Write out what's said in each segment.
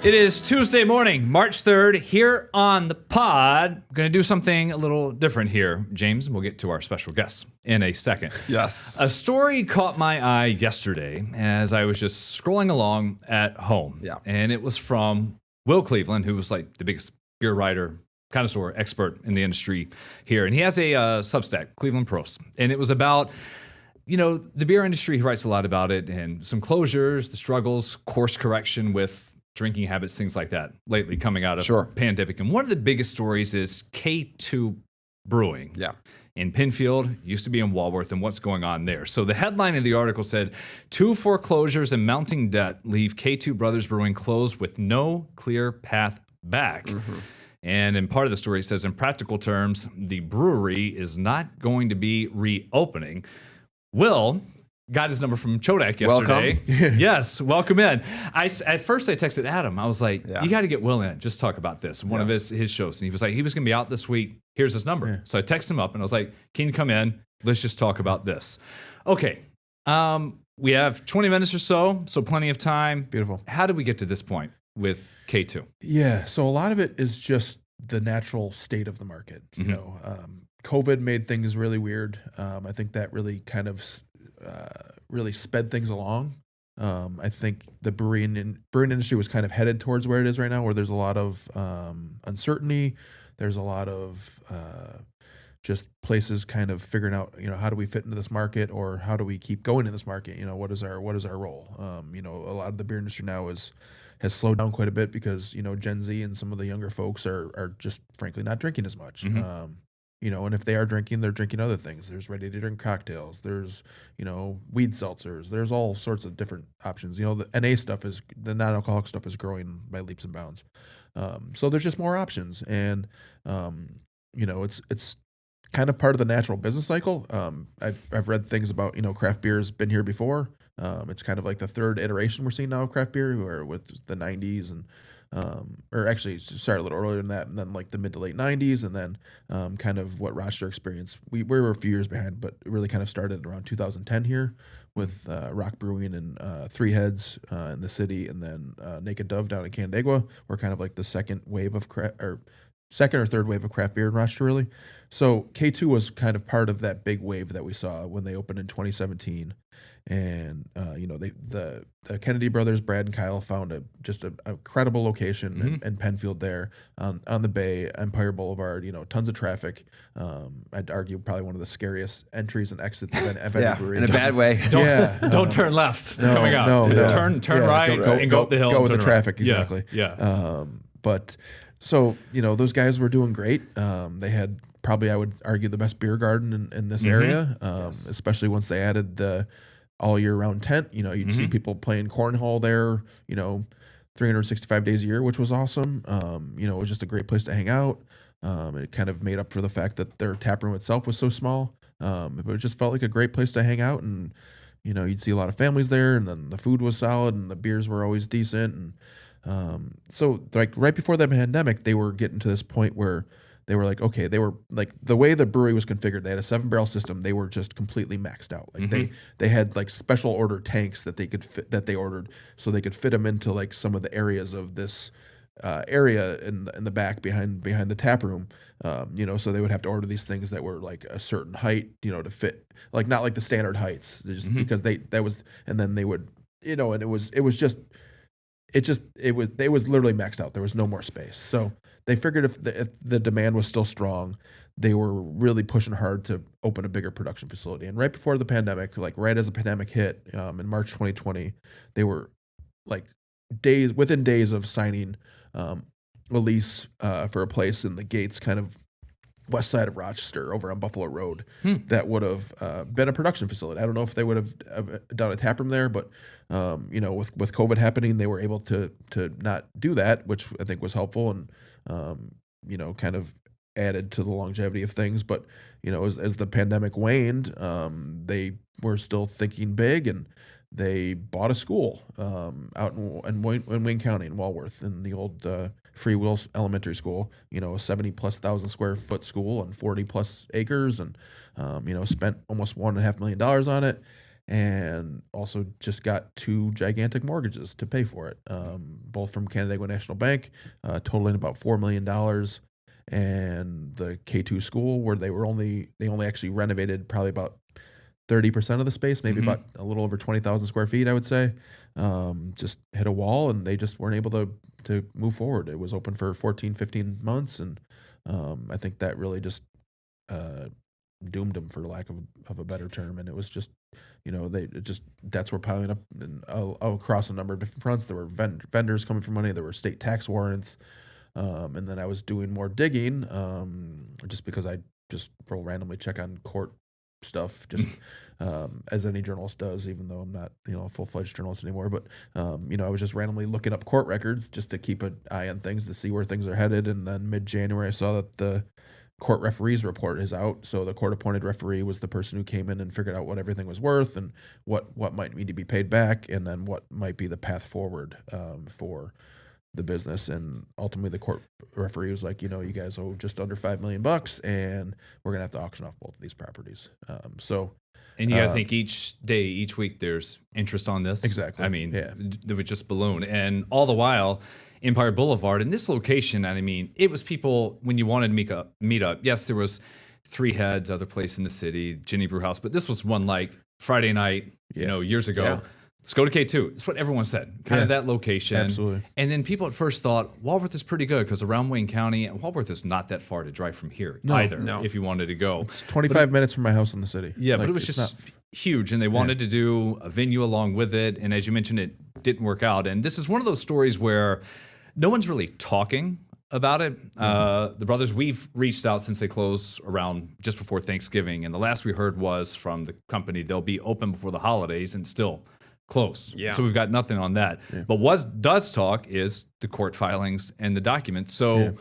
It is Tuesday morning, March 3rd, here on the pod. I'm going to do something a little different here, James, and we'll get to our special guests in a second. Yes. A story caught my eye yesterday as I was just scrolling along at home. Yeah. And it was from Will Cleveland, who was like the biggest beer writer, connoisseur, expert in the industry here. And he has a Substack, Cleveland Pros. And it was about, you know, the beer industry. He writes a lot about it and some closures, the struggles, course correction with drinking habits, things like that lately coming out of pandemic. And one of the biggest stories is K2 Brewing. Yeah. In Penfield, used to be in Walworth, and what's going on there. So the headline of the article said, 2 foreclosures and mounting debt leave K2 Brothers Brewing closed with no clear path back. Mm-hmm. And in part of the story, it says, in practical terms, the brewery is not going to be reopening. Will got his number from Chodak yesterday. Welcome. Yes, welcome in. At first I texted Adam. I was like, you got to get Will in. Just talk about this. One of his shows. And he was like, he was going to be out this week. Here's his number. Yeah. So I texted him up and I was like, can you come in? Let's just talk about this. Okay. We have 20 minutes or so plenty of time. Beautiful. How did we get to this point with K2? Yeah. So a lot of it is just the natural state of the market. You know, COVID made things really weird. I think that really kind of really sped things along. I think the brewing industry was kind of headed towards where it is right now, where there's a lot of uncertainty. There's a lot of just places kind of figuring out, you know, how do we fit into this market, or how do we keep going in this market? You know, what is our role? You know, a lot of the beer industry now has slowed down quite a bit because, you know, Gen Z and some of the younger folks are just frankly not drinking as much. Mm-hmm. You know, and if they are drinking, they're drinking other things. There's ready-to-drink cocktails. There's, you know, weed seltzers. There's all sorts of different options. You know, the NA stuff the non-alcoholic stuff is growing by leaps and bounds. So there's just more options. And, you know, it's kind of part of the natural business cycle. I've read things about, you know, craft beer has been here before. It's kind of like the third iteration we're seeing now of craft beer, where with the 90s and, or actually it started a little earlier than that, and then like the mid to late 90s, and then kind of what Rochester experienced. We were a few years behind, but it really kind of started around 2010 here with Rock Brewing and Three Heads in the city, and then Naked Dove down in Canandaigua were kind of like the second or third wave of craft beer in Rochester, really. So K2 was kind of part of that big wave that we saw when they opened in 2017. And, you know, the Kennedy brothers, Brad and Kyle, found an incredible location in Penfield there on the bay, Empire Boulevard, you know, tons of traffic. I'd argue probably one of the scariest entries and exits of any brewery. In a bad way. Don't turn left coming out. No. Turn right and go up the hill. Go with the traffic, right. exactly. Yeah. But so, you know, those guys were doing great. They had probably, I would argue, the best beer garden in this area, especially once they added the all year round tent. You know, you'd see people playing cornhole there, you know, 365 days a year, which was awesome. You know, it was just a great place to hang out. It kind of made up for the fact that their tap room itself was so small. But it just felt like a great place to hang out, and, you know, you'd see a lot of families there, and then the food was solid and the beers were always decent. And so like right before the pandemic, they were getting to this point where they were like, okay, they were like, the way the brewery was configured, they had a 7-barrel system. They were just completely maxed out. Like they had like special order tanks that they could fit, that they ordered so they could fit them into like some of the areas of this area in the back behind the tap room. You know, so they would have to order these things that were like a certain height, you know, to fit, like not like the standard heights, just because and then they would, you know, and it was literally maxed out. There was no more space. So they figured if the demand was still strong, they were really pushing hard to open a bigger production facility. And right before the pandemic, like right as the pandemic hit in March 2020, they were like within days of signing a lease for a place in the Gates kind of west side of Rochester over on Buffalo Road that would have been a production facility. I don't know if they would have done a tap room there, but you know, with COVID happening, they were able to not do that, which I think was helpful and you know, kind of added to the longevity of things. But, you know, as the pandemic waned, they were still thinking big, and they bought a school out in Wayne County in Walworth, in the old Free Will Elementary School. You know, a 70,000+ square foot school on 40+ acres, and you know, spent almost $1.5 million on it. and also just got 2 gigantic mortgages to pay for it, both from Canandaigua National Bank, totaling about $4 million. And the K2 school, where they only actually renovated probably about 30% of the space, maybe about a little over 20,000 square feet, I would say, just hit a wall, and they just weren't able to move forward. It was open for 14, 15 months, and I think that really just doomed them, for lack of a better term. And it was just, debts were piling up and across a number of different fronts. There were vendors coming for money. There were state tax warrants. And then I was doing more digging, just because I just will randomly check on court stuff, just as any journalist does, even though I'm not, a full-fledged journalist anymore. But, I was just randomly looking up court records just to keep an eye on things, to see where things are headed. And then mid-January, I saw that the court referees report is out. So the court-appointed referee was the person who came in and figured out what everything was worth and what might need to be paid back, and then what might be the path forward for the business. And ultimately the court referee was like, you guys owe just under $5 million, and we're gonna have to auction off both of these properties. And you got to think each week there's interest on this. Exactly. I mean, Yeah. They would just balloon. And all the while, Empire Boulevard, in this location, I mean, it was people, when you wanted to meet up, yes, there was Three Heads, other place in the city, Ginny Brew House, but this was one like Friday night, years ago. Yeah. Let's go to K2. It's what everyone said. Kind of that location. Absolutely. And then people at first thought Walworth is pretty good because around Wayne County, and Walworth is not that far to drive from here either, if you wanted to go. It's 25 minutes from my house in the city. Yeah, but it was just huge, and they wanted to do a venue along with it. And as you mentioned, it didn't work out. And this is one of those stories where no one's really talking about it. The brothers, we've reached out since they closed around just before Thanksgiving. And the last we heard was from the company, they'll be open before the holidays and still close. Yeah. So we've got nothing on that. Yeah. But what does talk is the court filings and the documents. So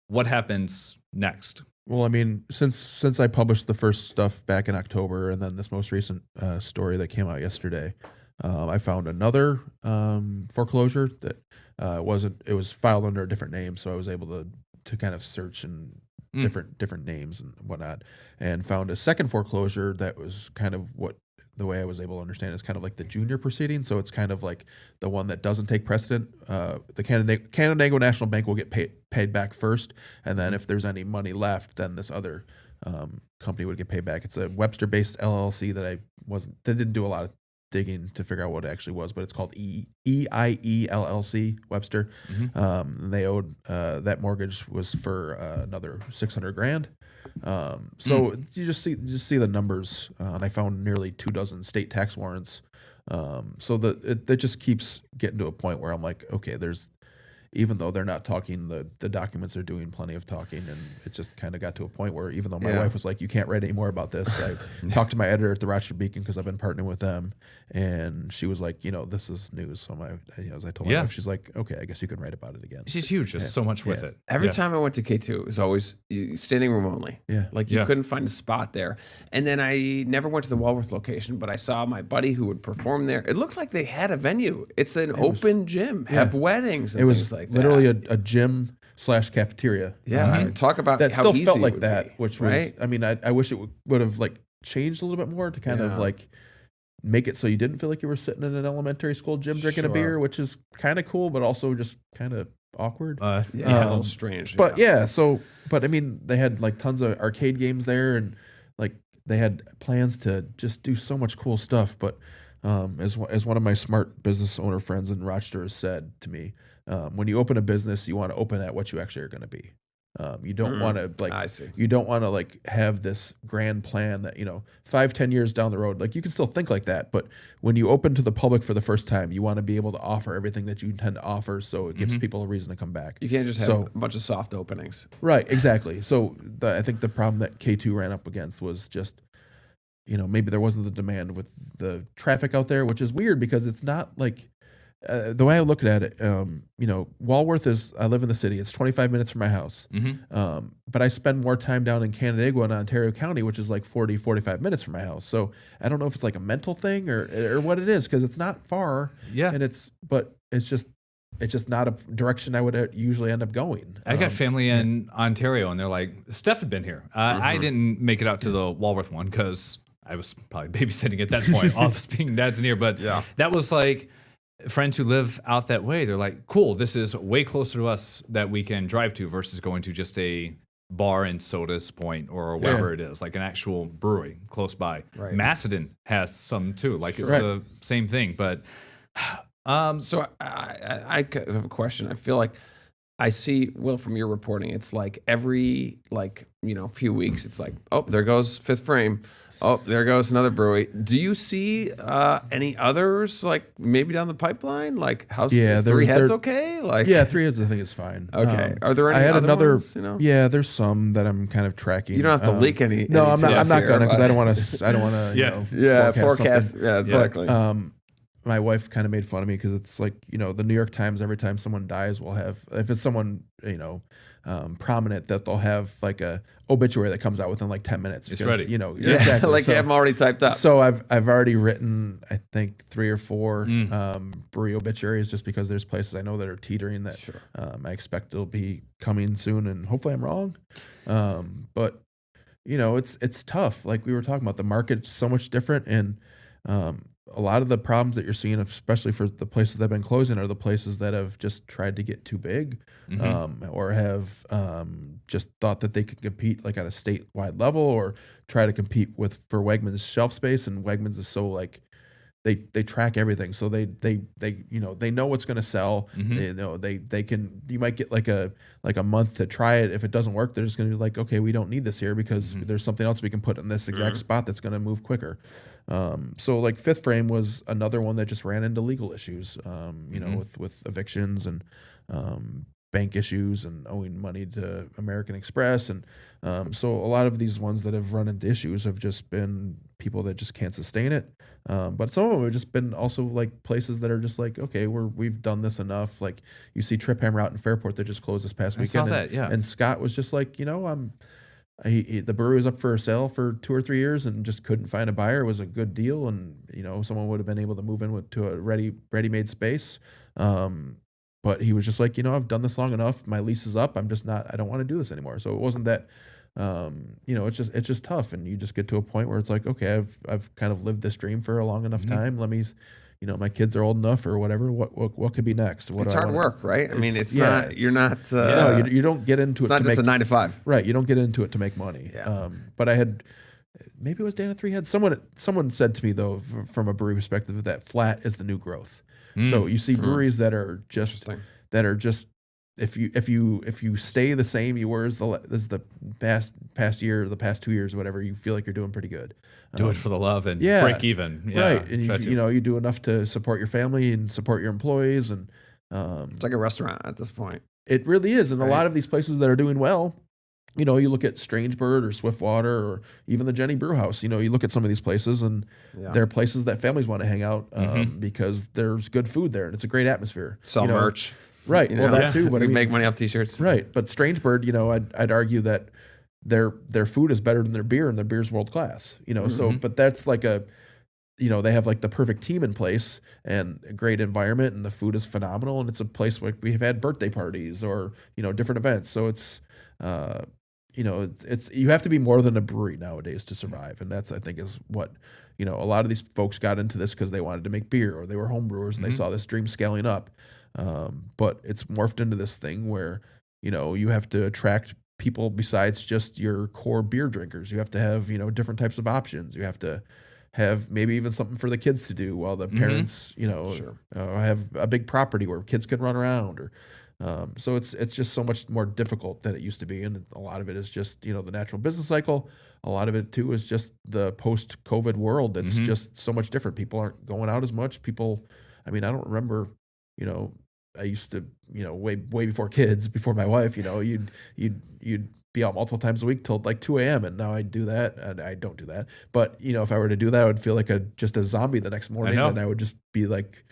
what happens next? Well, I mean, since I published the first stuff back in October, and then this most recent story that came out yesterday, I found another foreclosure that it was filed under a different name, so I was able to kind of search in different names and whatnot, and found a second foreclosure that was kind of the way I was able to understand is kind of like the junior proceeding. So it's kind of like the one that doesn't take precedent. The Canandaigua National Bank will get paid back first, and then if there's any money left, then this other company would get paid back. It's a Webster-based LLC that didn't do a lot of digging to figure out what it actually was, but it's called EIE LLC, Webster. They owed that mortgage was for another $600,000. So you just see the numbers, and I found nearly 24 state tax warrants. So it just keeps getting to a point where I'm like, okay, even though they're not talking, the documents are doing plenty of talking, and it just kind of got to a point where even though my wife was like, you can't write any more about this, I talked to my editor at the Rochester Beacon because I've been partnering with them, and she was like, this is news. So as I told my wife, she's like, okay, I guess you can write about it again. She's huge. There's so much with it. Every time I went to K2, it was always standing room only. Yeah. Like you couldn't find a spot there. And then I never went to the Walworth location, but I saw my buddy who would perform there. It looked like they had a venue. It's an open gym, have weddings and things like that. Literally a gym / cafeteria. Yeah. Talk about that how still easy felt it like would that, be, which was, right? I mean, I wish it would have like changed a little bit more to kind of like make it so you didn't feel like you were sitting in an elementary school gym drinking a beer, which is kind of cool, but also just kind of awkward. A little strange. But but I mean, they had like tons of arcade games there, and like they had plans to just do so much cool stuff. But as one of my smart business owner friends in Rochester has said to me, when you open a business, you want to open at what you actually are going to be. You don't want to you don't want to like have this grand plan that 5-10 years down the road, like you can still think like that, but when you open to the public for the first time, you want to be able to offer everything that you intend to offer, so it gives people a reason to come back. You can't just have a bunch of soft openings, right? Exactly. So I think the problem that K2 ran up against was just maybe there wasn't the demand with the traffic out there, which is weird because it's not like. The way I look at it, Walworth I live in the city. It's 25 minutes from my house. But I spend more time down in Canandaigua and Ontario County, which is like 40-45 minutes from my house. So I don't know if it's like a mental thing or what it is, because it's not far. Yeah. And it's just not a direction I would usually end up going. I got family in Ontario, and they're like, Steph had been here. I didn't make it out to the Walworth one because I was probably babysitting at that point, all of being dads in here. But that was like friends who live out that way. They're like, cool, this is way closer to us that we can drive to versus going to just a bar in Sodas Point or wherever it is, like an actual brewery close by. Right. Macedon has some too. Like it's the same thing. But so I have a question. I feel like I see, Will, from your reporting, it's like every few weeks, it's like, oh, there goes Fifth Frame. Oh, there goes another brewery. Do you see any others like maybe down the pipeline? Like how's Three Heads okay? Like Three Heads I think is fine. Okay. Are there any other ones, Yeah, there's some that I'm kind of tracking. You don't have to leak any. No, I'm not gonna because I don't want to forecast. Yeah, exactly. My wife kind of made fun of me because it's like, the New York Times, every time someone dies, will have, if it's someone, prominent, that they'll have like a obituary that comes out within like 10 minutes. It's ready. Exactly. Like you have them already typed up. So I've already written, I think 3 or 4 brewery obituaries just because there's places I know that are teetering that I expect it'll be coming soon, and hopefully I'm wrong. But it's tough. Like we were talking about, the market's so much different, and a lot of the problems that you're seeing, especially for the places that have been closing, are the places that have just tried to get too big, or have just thought that they could compete like at a statewide level, or try to compete for Wegmans shelf space. And Wegmans is so like they track everything, so they know what's going to sell. They can. You might get like a month to try it. If it doesn't work, they're just going to be like, okay, we don't need this here because there's something else we can put in this exact spot that's going to move quicker. So like Fifth Frame was another one that just ran into legal issues, with evictions and bank issues and owing money to American Express. And so a lot of these ones that have run into issues have just been people that just can't sustain it. But some of them have just been also like places that are just like, okay, we've done this enough. Like you see Trip Hammer out in Fairport that just closed this past weekend. And Scott was just like, the brewery was up for a sale for 2 or 3 years and just couldn't find a buyer. It was a good deal, and someone would have been able to move in to a ready-made space. But he was just like, I've done this long enough. My lease is up. I don't want to do this anymore. So it wasn't that, it's just tough, and you just get to a point where it's like, okay, I've kind of lived this dream for a long enough time. Let me. My kids are old enough or whatever. What could be next? It's hard work, right? I mean, it's not. You're not. No, you don't get into it. It's not just a 9 to 5, right? You don't get into it to make money. Yeah. But I had, maybe it was Dana Three Heads. Someone said to me though, from a brewery perspective, that flat is the new growth. So you see breweries that are just if you stay the same you were as the past year, the past 2 years, whatever, you feel like you're doing pretty good. Do it for the love and break even. Yeah, right. And you do enough to support your family and support your employees, and it's like a restaurant at this point. It really is. And a lot of these places that are doing well, you look at Strange Bird or Swiftwater or even the Jenny Brew House. You look at some of these places, and they're places that families want to hang out because there's good food there and it's a great atmosphere. Sell merch. Right. Well, that too. But we make money off T-shirts. Right. But Strange Bird, I'd argue that their food is better than their beer, and their beer's world class. So, but that's like they have like the perfect team in place and a great environment, and the food is phenomenal, and it's a place where we've had birthday parties or different events. So it's it's you have to be more than a brewery nowadays to survive, and that's I think is what a lot of these folks got into this because they wanted to make beer or they were home brewers and they saw this dream scaling up. But it's morphed into this thing where, you have to attract people besides just your core beer drinkers. You have to have, different types of options. You have to have maybe even something for the kids to do while the parents, have a big property where kids can run around. Or so it's just so much more difficult than it used to be. And a lot of it is just, the natural business cycle. A lot of it too is just the post-COVID world. That's just so much different. People aren't going out as much. I don't remember, I used to, way before kids, before my wife, you'd be out multiple times a week till like 2 a.m. And now I do that, and I don't do that. But if I were to do that, I would feel like just a zombie the next morning, and I would just be like,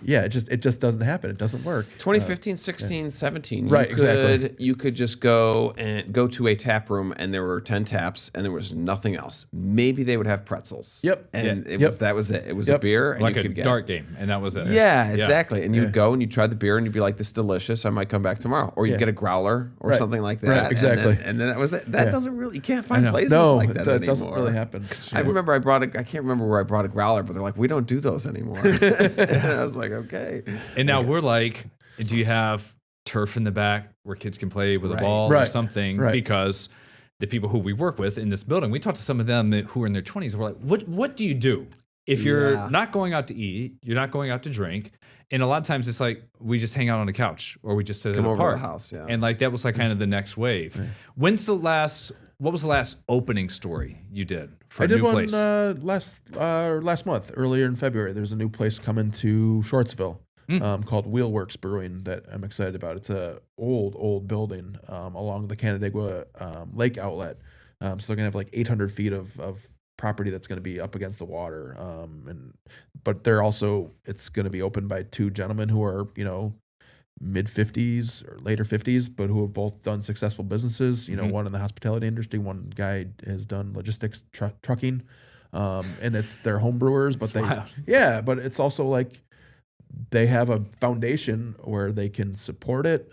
yeah, it just doesn't happen. It doesn't work. 2015, 16, 17. Right, exactly. You could just go to a tap room and there were 10 taps and there was nothing else. Maybe they would have pretzels. Yep. And Yeah. that was it. It was a beer and like you a could get dart game, and that was it. Yeah, exactly. And you'd go and you'd try the beer and you'd be like, this is delicious. I might come back tomorrow. Or you'd get a growler or Right. something like that. Right, exactly. And then that was it. That doesn't really, you can't find places No, like that anymore. doesn't really happen. I remember I can't remember where I brought a growler, but they're like, we don't do those anymore. And I was like, okay. And now we're like, do you have turf in the back where kids can play with a ball or Right. something? Right. Because the people who we work with in this building, we talked to some of them who are in their 20s. We're like, what do you do if you're not going out to eat, you're not going out to drink? And a lot of times it's like, we just hang out on the couch or we just sit Come at a over to park. the house, yeah. And like, that was like kind of the next wave. What was the last opening story you did for I a did new one place? last month, earlier in February. There's a new place coming to Shortsville called Wheelworks Brewing that I'm excited about. It's a old building along the Canandaigua Lake outlet. So they're gonna have like 800 feet of property that's going to be up against the water. But it's going to be opened by two gentlemen who are, mid 50s or later 50s, but who have both done successful businesses. One in the hospitality industry, one guy has done logistics, trucking, and it's they're home brewers, but but it's also like they have a foundation where they can support it.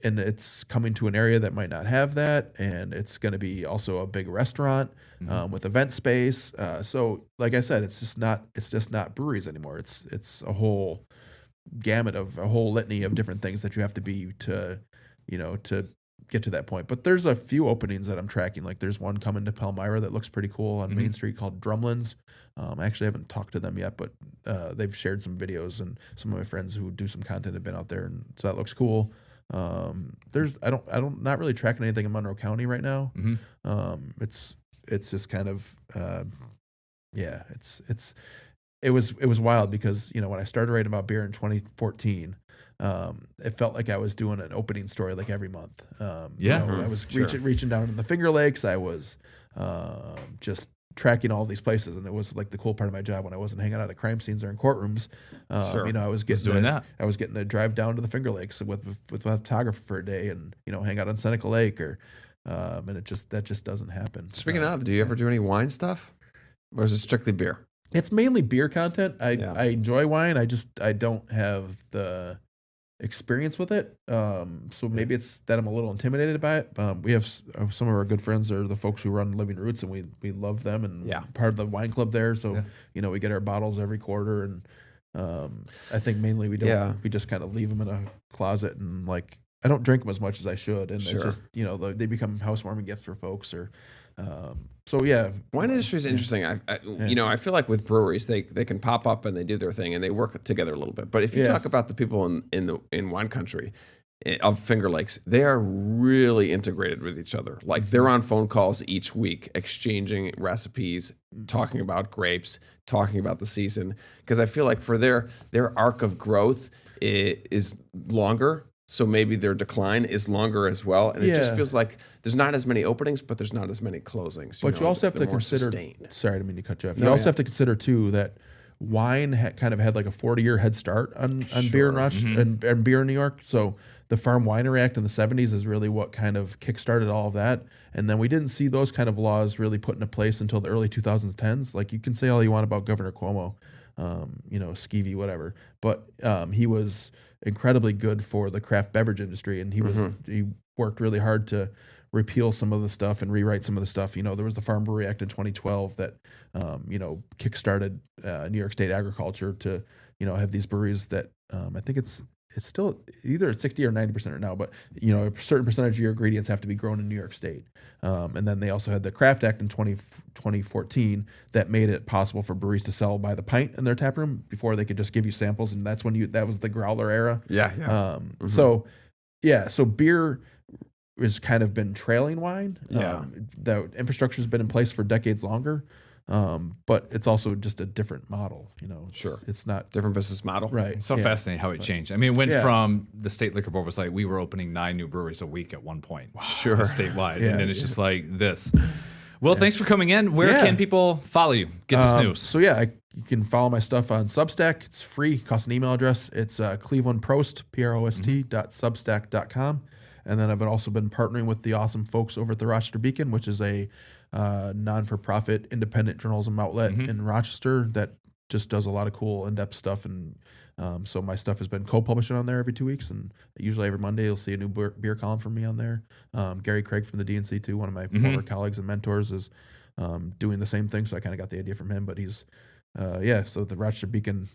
And it's coming to an area that might not have that, and it's going to be also a big restaurant with event space. So, like I said, it's just not breweries anymore. It's a whole gamut of a whole litany of different things that you have to be to get to that point. But there's a few openings that I'm tracking. Like there's one coming to Palmyra that looks pretty cool on Main Street called Drumlins. I actually haven't talked to them yet, but they've shared some videos, and some of my friends who do some content have been out there, and so that looks cool. Not really tracking anything in Monroe County right now. It's just kind of it was wild because when I started writing about beer in 2014, it felt like I was doing an opening story like every month. I was reaching down in the Finger Lakes. I was just tracking all these places, and it was like the cool part of my job when I wasn't hanging out at crime scenes or in courtrooms. I was getting I was getting to drive down to the Finger Lakes with a photographer for a day, and hang out on Seneca Lake, or and that just doesn't happen. Speaking of, do you ever do any wine stuff, or is it strictly beer? It's mainly beer content. I enjoy wine. I don't have the experience with it. So maybe it's that I'm a little intimidated by it. We have some of our good friends are the folks who run Living Roots, and we love them, and part of the wine club there. So, we get our bottles every quarter, and I think mainly we don't, we just kind of leave them in a closet, and like, I don't drink them as much as I should. And it's just, they become housewarming gifts for folks, or, wine industry is interesting. I feel like with breweries, they can pop up and they do their thing and they work together a little bit. But if you talk about the people in wine country of Finger Lakes, they are really integrated with each other. Like they're on phone calls each week, exchanging recipes, talking about grapes, talking about the season. Because I feel like for their arc of growth is longer. So maybe their decline is longer as well. And it just feels like there's not as many openings, but there's not as many closings. But you also have to consider, sorry, I didn't mean to cut you off. You also have to consider too that wine kind of had like a 40-year head start on beer and beer in New York. So the Farm Winery Act in the 70s is really what kind of kickstarted all of that. And then we didn't see those kind of laws really put into place until the early 2010s. Like you can say all you want about Governor Cuomo, skeevy, whatever. But he was incredibly good for the craft beverage industry, and he worked really hard to repeal some of the stuff and rewrite some of the stuff. There was the Farm Brewery Act in 2012 that kickstarted New York State agriculture to have these breweries that I think it's still either at 60 or 90% right now, but a certain percentage of your ingredients have to be grown in New York State. And then they also had the Craft Act in 2014 that made it possible for breweries to sell by the pint in their tap room before they could just give you samples, and that's when that was the growler era. So beer has kind of been trailing wine. The infrastructure's been in place for decades longer. But it's also just a different model, It's not different business model, right? It's so fascinating how it changed. I mean, it went from the state liquor board was like we were opening 9 new breweries a week at one point, statewide, and then it's just like this. Well, thanks for coming in. Where can people follow you? Get this news. So I You can follow my stuff on Substack. It's free, costs an email address. It's Cleveland Prost, PROST.substack.com. And then I've also been partnering with the awesome folks over at the Rochester Beacon, which is a non-for-profit independent journalism outlet in Rochester that just does a lot of cool in-depth stuff. And so my stuff has been co-publishing on there every 2 weeks. And usually every Monday you'll see a new beer column from me on there. Gary Craig from the DNC too, one of my former colleagues and mentors, is doing the same thing. So I kind of got the idea from him, but he's, so the Rochester Beacon,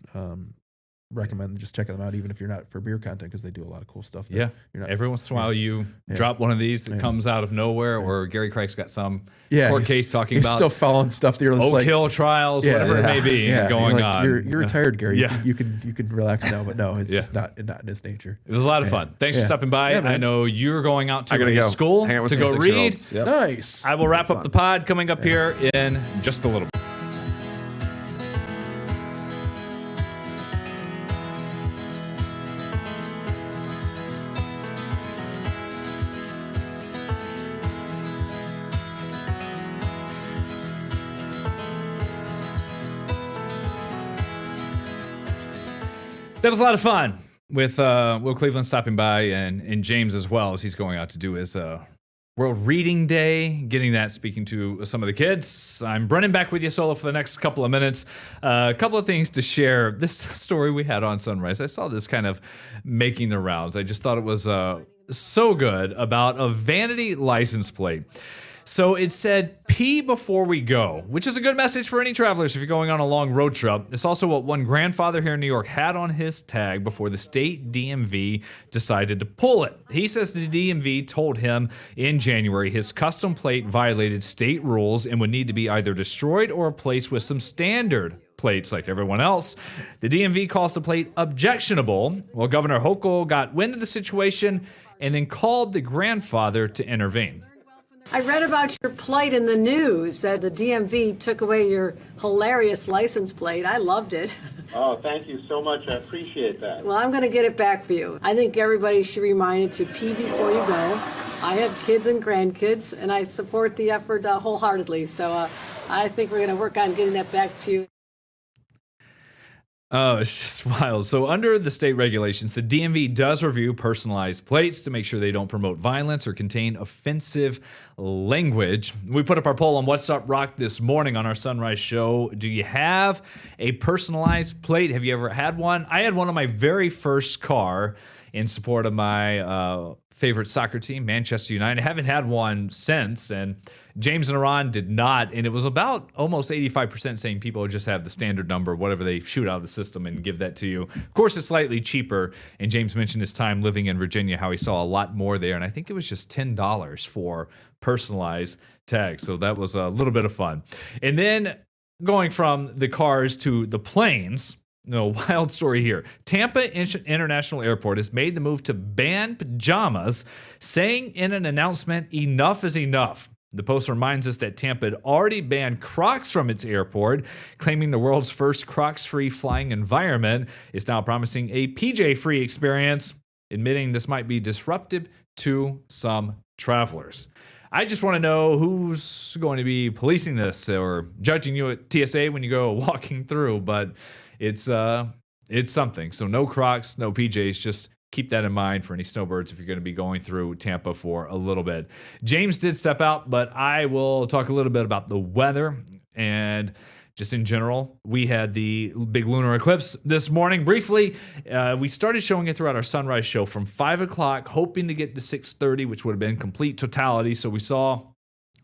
recommend just checking them out, even if you're not for beer content, because they do a lot of cool stuff. Yeah. You're not, Every once in a while you drop one of these that comes out of nowhere, or Gary Craig's got some court case talking he's about still following stuff that you're just Oak Hill trials, whatever it may be going on. You're retired, Gary. Yeah. You can relax now, but no, it's just not in his nature. It was a lot of fun. Thanks for stopping by. I know you're going out to a school Hang out with to some go read. 6-year-olds. Yep. Nice. I will wrap up the pod coming up here in just a little bit. That was a lot of fun with Will Cleveland stopping by and James as well, as he's going out to do his World Reading Day, getting that, speaking to some of the kids. I'm Brennan, back with you solo for the next couple of minutes. A couple of things to share. This story we had on Sunrise, I saw this kind of making the rounds. I just thought it was so good, about a vanity license plate. So it said, pee before we go, which is a good message for any travelers if you're going on a long road trip. It's also what one grandfather here in New York had on his tag before the state DMV decided to pull it. He says the DMV told him in January his custom plate violated state rules and would need to be either destroyed or replaced with some standard plates like everyone else. The DMV calls the plate objectionable. Well, Governor Hochul got wind of the situation and then called the grandfather to intervene. I read about your plight in the news that the DMV took away your hilarious license plate. I loved it. Oh, thank you so much. I appreciate that. Well, I'm going to get it back for you. I think everybody should be reminded to pee before you go. I have kids and grandkids, and I support the effort wholeheartedly. So I think we're going to work on getting that back to you. Oh, it's just wild. So under the state regulations, the DMV does review personalized plates to make sure they don't promote violence or contain offensive language. We put up our poll on What's Up Rock this morning on our Sunrise show. Do you have a personalized plate? Have you ever had one? I had one on my very first car in support of my favorite soccer team, Manchester United. I haven't had one since, and James and Iran did not, and it was about almost 85% saying people just have the standard number, whatever they shoot out of the system, and give that to you. Of course, it's slightly cheaper, and James mentioned his time living in Virginia, how he saw a lot more there, and I think it was just $10 for personalized tags, so that was a little bit of fun. And then going from the cars to the planes, no, wild story here. Tampa International Airport has made the move to ban pajamas, saying in an announcement, enough is enough. The Post reminds us that Tampa had already banned Crocs from its airport, claiming the world's first Crocs-free flying environment is now promising a PJ-free experience, admitting this might be disruptive to some travelers. I just want to know who's going to be policing this or judging you at TSA when you go walking through, but it's something. So no Crocs, no PJs, just keep that in mind for any snowbirds if you're going to be going through Tampa for a little bit. James did step out, but I will talk a little bit about the weather and just in general. We had the big lunar eclipse this morning. Briefly, we started showing it throughout our Sunrise show from 5 o'clock, hoping to get to 6:30, which would have been complete totality. So we saw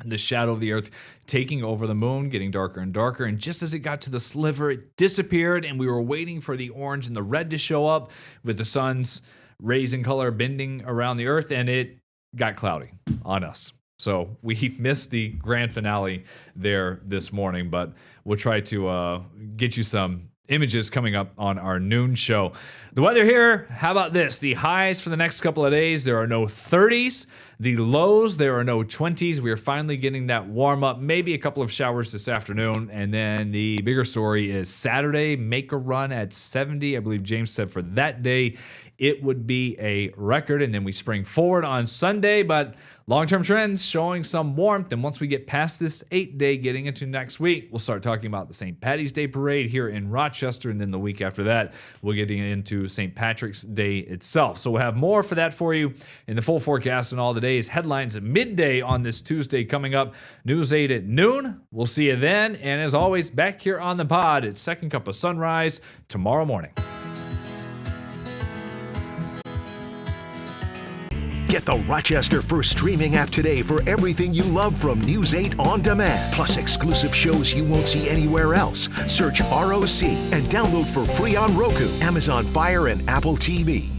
the shadow of the earth taking over the moon, getting darker and darker. And just as it got to the sliver, it disappeared. And we were waiting for the orange and the red to show up with the sun's rays in color bending around the earth. And it got cloudy on us. So we missed the grand finale there this morning, but we'll try to get you some images coming up on our noon show. The weather here, how about this? The highs for the next couple of days, there are no 30s. The lows, there are no 20s. We are finally getting that warm up, maybe a couple of showers this afternoon. And then the bigger story is Saturday, make a run at 70. I believe James said for that day, it would be a record. And then we spring forward on Sunday, but long-term trends showing some warmth. And once we get past this 8-day, getting into next week, we'll start talking about the St. Paddy's Day parade here in Rochester. And then the week after that, we'll get into St. Patrick's Day itself. So we'll have more for that for you in the full forecast and all the days. Headlines at midday on this Tuesday coming up. News 8 at noon. We'll see you then. And as always, back here on the pod, it's Second Cup of Sunrise tomorrow morning. Get the Rochester First streaming app today for everything you love from News 8 On Demand, plus exclusive shows you won't see anywhere else. Search ROC and download for free on Roku, Amazon Fire, and Apple TV.